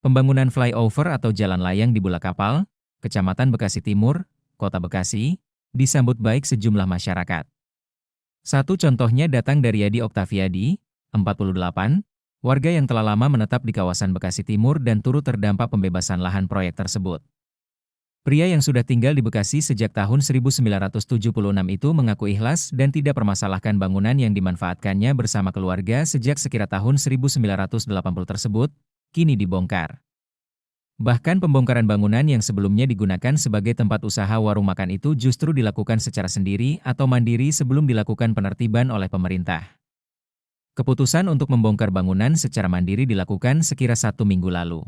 Pembangunan flyover atau jalan layang di Bulakapal, Kecamatan Bekasi Timur, Kota Bekasi, disambut baik sejumlah masyarakat. Satu contohnya datang dari Yadi Oktaviadi, 48, warga yang telah lama menetap di kawasan Bekasi Timur dan turut terdampak pembebasan lahan proyek tersebut. Pria yang sudah tinggal di Bekasi sejak tahun 1976 itu mengaku ikhlas dan tidak permasalahkan bangunan yang dimanfaatkannya bersama keluarga sejak sekira tahun 1980 tersebut, kini dibongkar. Bahkan pembongkaran bangunan yang sebelumnya digunakan sebagai tempat usaha warung makan itu justru dilakukan secara sendiri atau mandiri sebelum dilakukan penertiban oleh pemerintah. Keputusan untuk membongkar bangunan secara mandiri dilakukan sekira 1 minggu lalu.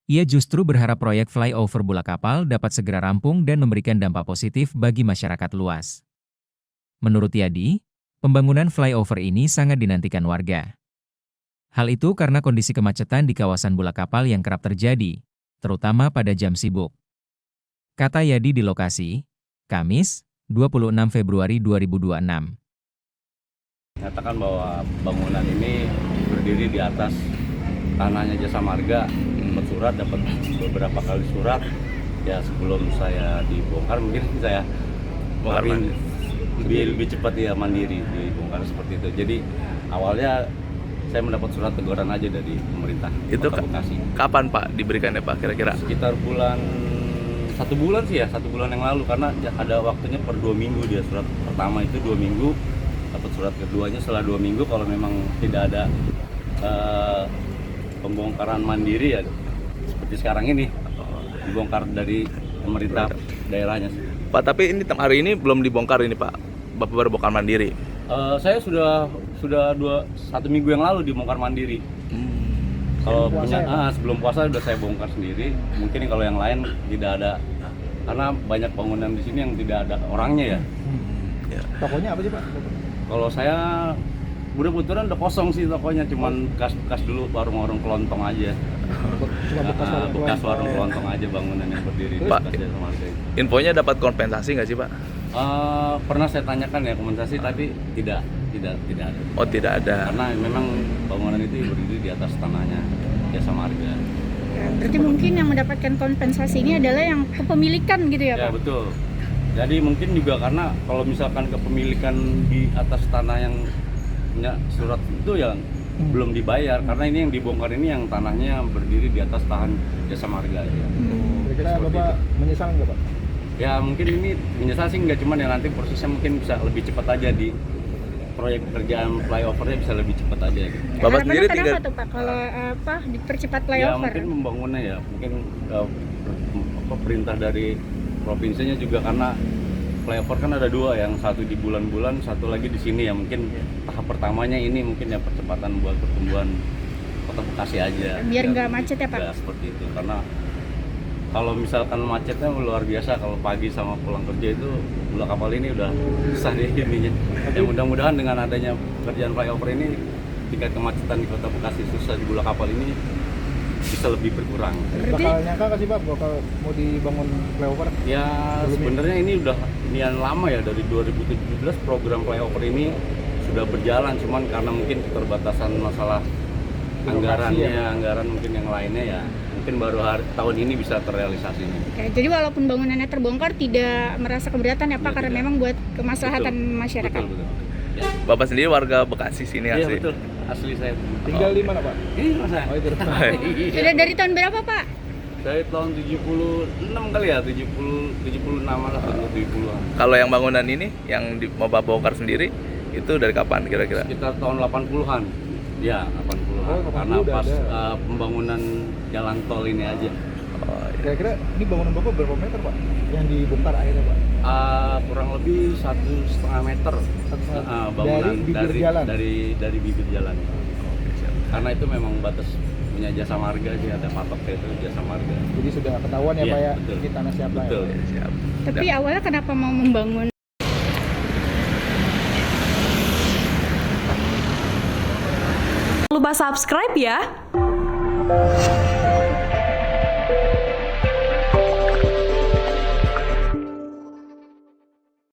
Ia justru berharap proyek flyover Bulakapal dapat segera rampung dan memberikan dampak positif bagi masyarakat luas. Menurut Yadi, pembangunan flyover ini sangat dinantikan warga. Hal itu karena kondisi kemacetan di kawasan Bulakapal yang kerap terjadi, terutama pada jam sibuk. Kata Yadi di lokasi, Kamis, 26 Februari 2026. Nyatakan bahwa bangunan ini berdiri di atas tanahnya Jasa Marga. Dapat surat, dapat beberapa kali surat. Ya sebelum saya dibongkar mungkin saya lebih cepat ya mandiri dibongkar seperti itu. Jadi awalnya saya mendapat surat teguran aja dari pemerintah Kota Bekasi. Kapan Pak diberikannya Pak kira-kira? Sekitar satu bulan sih ya, 1 bulan yang lalu karena ada waktunya per 2 minggu dia. Surat pertama itu 2 minggu, dapat surat keduanya setelah 2 minggu kalau memang tidak ada pembongkaran mandiri ya seperti sekarang ini dibongkar dari pemerintah daerahnya. Pak, tapi ini hari ini belum dibongkar ini Pak, Bapak baru bongkar mandiri. Saya sudah 1 minggu yang lalu dibongkar mandiri. Kalau sebelum puasa sudah saya bongkar sendiri. Mungkin kalau yang lain tidak ada karena banyak bangunan di sini yang tidak ada orangnya ya. Tokonya apa sih Pak? Kalau saya kebetulan udah kosong sih tokonya, cuman bekas dulu warung-warung kelontong aja. Bekas warung kelontong aja bangunan yang berdiri Pak, di Jasa Marga. Infonya dapat kompensasi nggak sih Pak? Pernah saya tanyakan ya kompensasi tapi tidak ada. Oh tidak ada. Karena memang bangunan itu berdiri di atas tanahnya Jasa Marga. Berarti mungkin yang mendapatkan kompensasi ini adalah yang kepemilikan gitu ya Pak? Ya betul. Jadi mungkin juga karena kalau misalkan kepemilikan di atas tanah yang punya surat itu yang belum dibayar, karena ini yang dibongkar ini yang tanahnya berdiri di atas tahan Jasa Marga ya. Kira-kira Bapak menyesal nggak Pak? Ya mungkin ini menyesal sih nggak, cuman ya nanti prosesnya mungkin bisa lebih cepat aja di proyek pekerjaan flyovernya bisa lebih cepat aja gitu. Bapak sendiri tinggal tuh Pak kalau dipercepat Ya flyover? mungkin pembangunannya ya mungkin perintah dari provinsinya juga karena flyover kan ada 2, yang satu di bulan-bulan, satu lagi di sini ya. Mungkin tahap pertamanya ini mungkin ya percepatan buat pertumbuhan Kota Bekasi aja. Biar nggak macet ya Pak? Ya seperti itu, karena kalau misalkan macetnya luar biasa kalau pagi sama pulang kerja itu Bulakapal ini udah susah deh ininya. Ya mudah-mudahan dengan adanya pekerjaan flyover ini tingkat kemacetan di Kota Bekasi susah di Bulakapal ini bisa lebih berkurang. Bakal nyangka nggak sih Pak bakal mau dibangun flyover? Ya sebenarnya ini udah nian lama ya, dari 2017 program flyover ini sudah berjalan, cuman karena mungkin keterbatasan masalah anggaran mungkin yang lainnya ya mungkin baru tahun ini bisa terrealisasi. Oke, jadi walaupun bangunannya terbongkar tidak merasa keberatan ya Pak, karena memang buat kemaslahatan masyarakat. Betul. Ya. Bapak sendiri warga Bekasi sini Iya asli? betul, asli saya. Tinggal di mana Pak? Ini masa? Oh itu. Sudah dari tahun berapa Pak? Dari tahun 76 kali ya, 76 lah, 70-an. Kalau yang bangunan ini yang mau Bapak bongkar sendiri itu dari kapan kira-kira? Sekitar tahun 80-an. Ya, 80-an. Karena pas pembangunan jalan tol ini aja. Oh, iya. Kira-kira ini bangunan Bapak berapa meter Pak? Yang dibongkar akhirnya Pak? Kurang lebih 1,5 meter. Bangunan dari bibir jalan. Karena itu memang batas punya Jasa Marga sih, ada patoknya itu Jasa Marga. Jadi sudah ketahuan ya Pak ya, betul. ini tanah siapa Betul. ya? Siap. Tapi awalnya kenapa mau membangun? Jangan lupa subscribe ya.